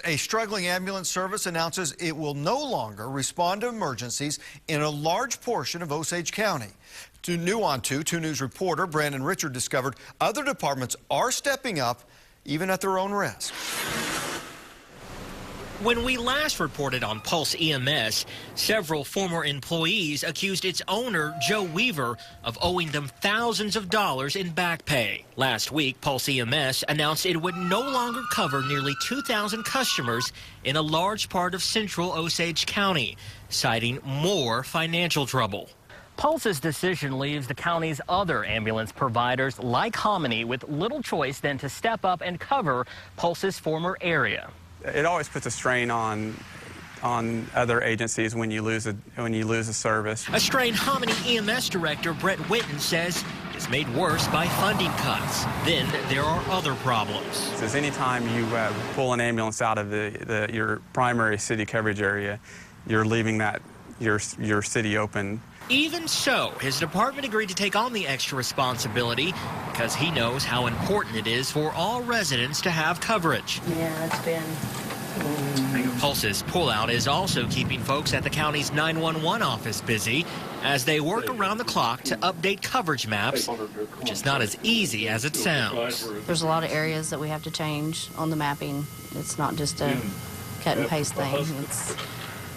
A struggling ambulance service announces it will no longer respond to emergencies in a large portion of Osage County. To New On 2 News reporter Brandon Richard discovered other departments are stepping up, even at their own risk. When we last reported on Pulse EMS, several former employees accused its owner, Joe Weaver, of owing them thousands of dollars in back pay. Last week, Pulse EMS announced it would no longer cover nearly 2,000 customers in a large part of central Osage County, citing more financial trouble. Pulse's decision leaves the county's other ambulance providers like Hominy with little choice than to step up and cover Pulse's former area. It always puts a strain on other agencies when you lose a service. A strain Hominy EMS director Brett Witten says is made worse by funding cuts. Then there are other problems. Because anytime you pull an ambulance out of your primary city coverage area, you're leaving your city open. Even so, his department agreed to take on the extra responsibility because he knows how important it is for all residents to have coverage. Yeah, it's been... Pulse's pullout is also keeping folks at the county's 911 office busy as they work around the clock to update coverage maps, which is not as easy as it sounds. There's a lot of areas that we have to change on the mapping. It's not just a cut and paste thing.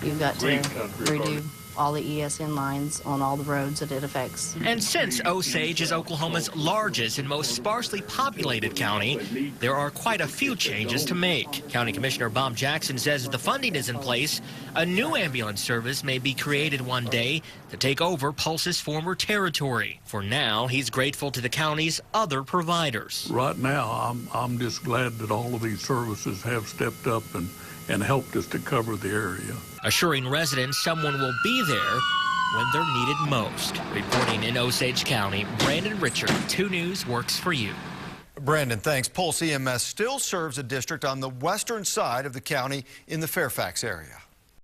You've got to redo all the ESN lines on all the roads that it affects. And since Osage is Oklahoma's largest and most sparsely populated county, there are quite a few changes to make. County Commissioner Bob Jackson says if the funding is in place, a new ambulance service may be created one day to take over Pulse's former territory. For now, he's grateful to the county's other providers. Right now, I'm just glad that all of these services have stepped up and helped us to cover the area. Assuring residents someone will be there when they're needed most. Reporting in Osage County, Brandon Richard, 2 News works for you. Brandon, thanks. Pulse EMS still serves a district on the western side of the county in the Fairfax area.